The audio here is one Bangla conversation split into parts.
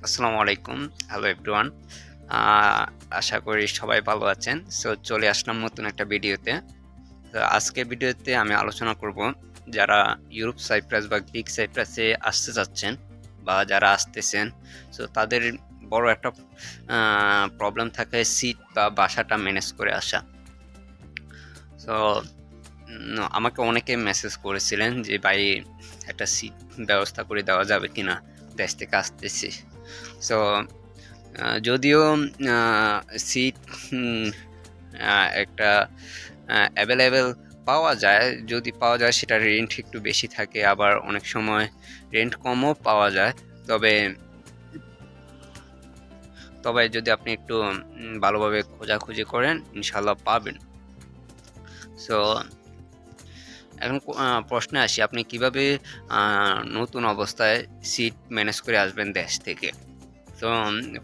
আসসালামু আলাইকুম। Hello everyone. আ আশা করি সবাই ভালো আছেন। সো চলে আসলাম নতুন একটা ভিডিওতে। তো আজকের ভিডিওতে আমি আলোচনা করব যারা ইউরোপ সাইপ্রাস বা গ্রিক সাইপ্রাসে আসতে চাচ্ছেন বা যারা আসতেছেন, সো তাদের বড় একটা আ প্রবলেম থাকে সিট বা বাসাটা ম্যানেজ করে আসা। সো আমাকে অনেকে মেসেজ করেছিলেন যে, "ভাই একটা সিট ব্যবস্থা করে দেওয়া যাবে কিনা? দেশ থেকে আসতেছি।" সো যদিও আ সিট উম একটা অ্যাভেলেবল পাওয়া যায়। যদি পাওয়া যায় সেটার রেন্ট একটু বেশি থাকে। আবার অনেক সময় রেন্ট কমও পাওয়া যায়। তবে তবে যদি আপনি একটু ভালোভাবে খোঁজাখুঁজি করেন ইনশাআল্লাহ পাবেন। সো এখন প্রশ্নে আসি আপনি কিভাবে আ নতুন অবস্থায় সিট ম্যানেজ করে আসবেন দেশ থেকে? তো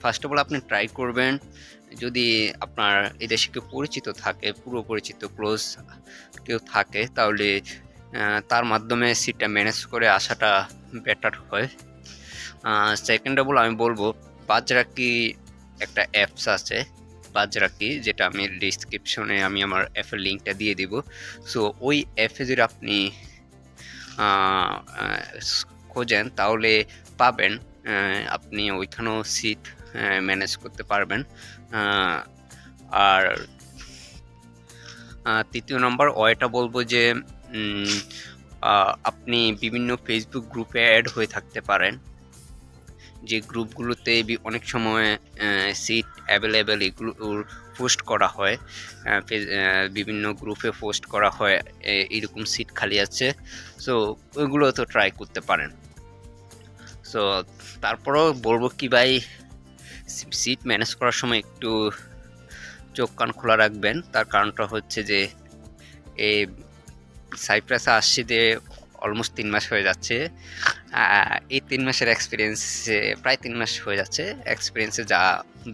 ফার্স্ট অফ অল আপনি ট্রাই করবেন যদি আপনার এই দেশে কেউ পরিচিত থাকে, পুরো পরিচিত ক্লোজ কেউ থাকে তাহলে তার মাধ্যমে সিটটা ম্যানেজ করে আসাটা বেটার হয়। সেকেন্ড অফ অল আমি বলব বাজরাকি একটা অ্যাপস আছে। বাজরাকি যেটা আমি ডিসক্রিপশনে আমি আমার অ্যাপের লিঙ্কটা দিয়ে দিব। সো ওই অ্যাপে যদি আপনি আ আ খোঁজেন তাহলে পাবেন। আপনি ওইখানেও সিট ম্যানেজ করতে পারবেন। আ আর ৩য় নম্বর ওয়েটা বলবো যে উম আ আপনি বিভিন্ন ফেসবুক গ্রুপে এড হয়ে থাকতে পারেন। যে গ্রুপগুলোতে অনেক সময় সিট অ্যাভেলেবল এগুলোর পোস্ট করা হয়। বিভিন্ন গ্রুপে পোস্ট করা হয় এরকম সিট খালি আছে। সো ওইগুলো তো ট্রাই করতে পারেন। সো তারপরেও বলবো কি ভাই সিট ম্যানেজ করার সময় একটু চোখ কান খোলা রাখবেন। তার কারণটা হচ্ছে যে এই সাইপ্রাসে আসছি যে অলমোস্ট ৩ মাস হয়ে যাচ্ছে। এই ৩ মাসের এক্সপেরিয়েন্সে প্রায় ৩ মাস হয়ে যাচ্ছে। এক্সপেরিয়েন্সে যা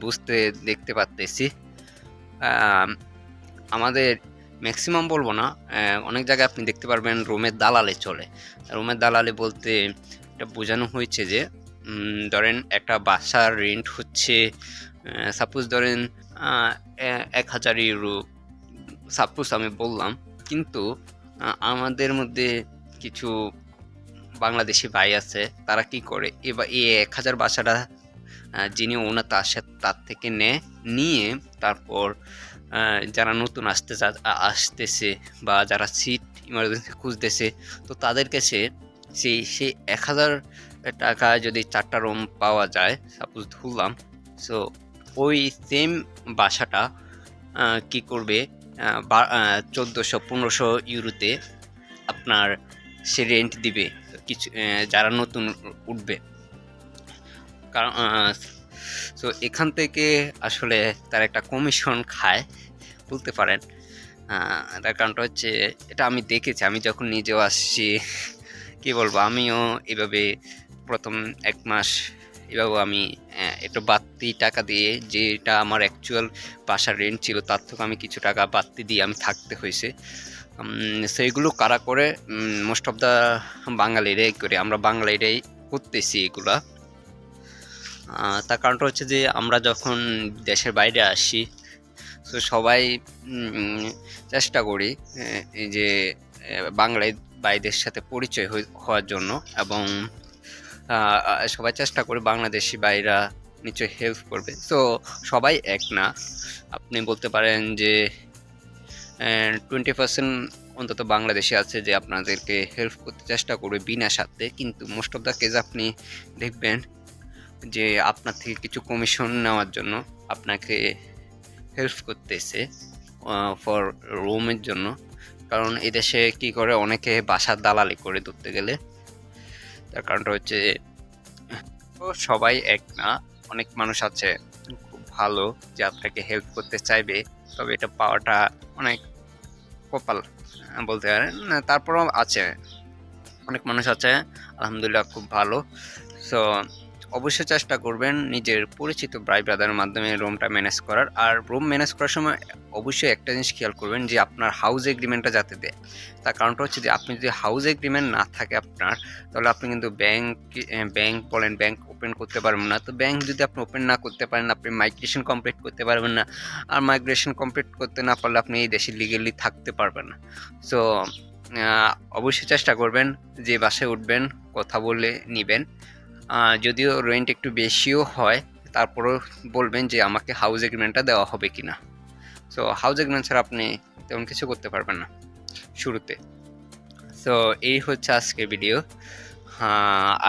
বুঝতে দেখতে পারতেছি, আম আমাদের ম্যাক্সিমাম বলব না, অনেক জায়গায় আপনি দেখতে পারবেন রুমের দালালি চলে। রুমের দালালি বলতে এটা বোঝানো হয়েছে যে ধরেন একটা বাসার রেন্ট হচ্ছে সাপোজ ধরেন আ এ €১,০০০ সাপোজ আমি বললাম। কিন্তু আমাদের মধ্যে কিছু বাংলাদেশি ভাই আছে, তারা কি করে? এই ১,০০০ বাসাটা যিনি ওনার তার থেকে নেয়, নিয়ে তারপর যারা নতুন আসতেছে বা যারা সিট ইমার্জেন্সি খুঁজতেছে, তো তাদের কাছে সেই ৳১,০০০ যদি ৪ টা রুম পাওয়া যায়, সাপোজ ধরলাম। সো ওই সেম বাসাটা কি করবে? €১,৪০০-১৫০০ আপনার সে রেন্ট দিবে কিছু যারা নতুন উঠবে। কারণ সো এখান থেকে আসলে তারা একটা কমিশন খায় বলতে পারেন। আ তার কারণটা হচ্ছে এটা আমি দেখেছি। আমি যখন নিজেও আসছি কি বলবো? আমিও এভাবে ১ম ১ মাস এভাবেও আমি একটু বাড়তি টাকা দিয়ে যেটা আমার অ্যাকচুয়াল বাসার রেন্ট ছিল তার থেকেও আমি কিছু টাকা বাড়তি দিয়ে আমি থাকতে হইছে। সেইগুলো কারা করে? মোস্ট অফ দ্যা বাঙালিরাই করে। আমরা বাঙালিরাই করতেছি এগুলা। তার কারণটা হচ্ছে যে আমরা যখন দেশের বাইরে আসি, তো সবাই উম চেষ্টা করি এই যে বাঙালি ভাইদের সাথে পরিচয় হওয়ার জন্য এবং আ আ সবাই চেষ্টা করে বাংলাদেশি ভাইরা নিশ্চয়ই হেল্প করবে। সো সবাই এক না। আপনি বলতে পারেন যে 20% অন্তত বাংলাদেশী আছে যে আপনাদেরকে হেল্প করতে চেষ্টা করবে বিনা স্বার্থে। কিন্তু মোস্ট অফ দ্যা কেস আপনি দেখবেন যে আপনার থেকে কিছু কমিশন নেওয়ার জন্য আপনাকে হেল্প করতেছে ফর রুমের জন্য। কারণ এদেশে কি করে অনেকে বাসার দালালি করে ধরতে গেলে। তার কারণটা হচ্ছে তো সবাই এক না। অনেক মানুষ আছে খুব ভালো যে আপনাকে হেল্প করতে চাইবে। তবে এটা পাওয়াটা অনেক কপাল বলতে পারেন। তারপরেও আছে অনেক মানুষ আছে আলহামদুলিল্লাহ খুব ভালো। সো অবশ্যই চেষ্টা করবেন নিজের পরিচিত ভাই ব্রাদারের মাধ্যমে রুমটা ম্যানেজ করার। আর রুম ম্যানেজ করার সময় অবশ্যই একটা জিনিস খেয়াল করবেন যে আপনার হাউস এগ্রিমেন্টটা যাতে দেয়। তার কারণটা হচ্ছে যে আপনি যদি হাউস এগ্রিমেন্ট না থাকে আপনার, তাহলে আপনি কিন্তু ব্যাংক বলেন, ব্যাংক ওপেন করতে পারবেন না। তো ব্যাংক যদি আপনি ওপেন না করতে পারেন, আপনি মাইগ্রেশন কমপ্লিট করতে পারবেন না। আর মাইগ্রেশন কমপ্লিট করতে না পারলে আপনি এই দেশে লিগেলি থাকতে পারবেন না। সো অবশ্যই চেষ্টা করবেন যে বাসায় উঠবেন কথা বলে নিবেন। যদিও রেন্ট একটু বেশিও হয়, তারপরেও বলবেন যে আমাকে হাউস এগ্রিমেন্টটা দেওয়া হবে কিনা। সো হাউস এগ্রিমেন্ট ছাড়া আপনি তেমন কিছু করতে পারবেন না শুরুতে। সো এই হচ্ছে আজকের ভিডিও।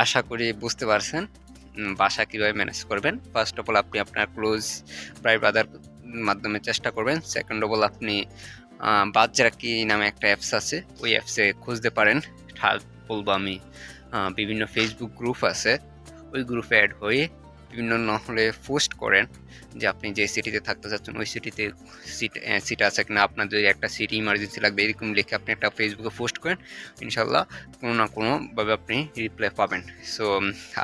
আশা করি বুঝতে পারছেন বাসা কীভাবে ম্যানেজ করবেন। ফার্স্ট অফ অল আপনি আপনার ক্লোজ ভাই ব্রাদার মাধ্যমে চেষ্টা করবেন। সেকেন্ড অফ অল আপনি বাদজারাকি নামে একটা অ্যাপস আছে, ওই অ্যাপসে খুঁজতে পারেন। থার্ড বলবো আমি বিভিন্ন ফেসবুক গ্রুপ আছে, ওই গ্রুপে অ্যাড হয়ে বিভিন্ন নহলে পোস্ট করেন যে আপনি যে সিটিতে থাকতে চাচ্ছেন ওই সিটিতে সিট আছে কিনা, আপনার যদি একটা সিটি ইমার্জেন্সি লাগবে এরকম লিখে আপনি একটা ফেসবুকে পোস্ট করেন, ইনশাল্লাহ কোনো না কোনোভাবে আপনি রিপ্লাই পাবেন। সো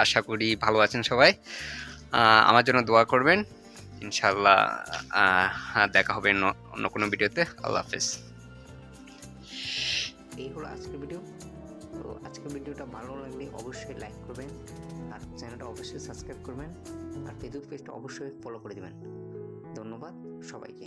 আশা করি ভালো আছেন সবাই, আমার জন্য দোয়া করবেন। ইনশাল্লাহ দেখা হবে অন্য কোনো ভিডিওতে। আল্লাহ হাফেজ। এই হলো আজকের ভিডিও। তো আজকের ভিডিওটা ভালো লাগলে অবশ্যই লাইক করবেন, আর চ্যানেলটা অবশ্যই সাবস্ক্রাইব করবেন, আর ফেসবুক পেজটা অবশ্যই ফলো করে দেবেন। ধন্যবাদ সবাইকে।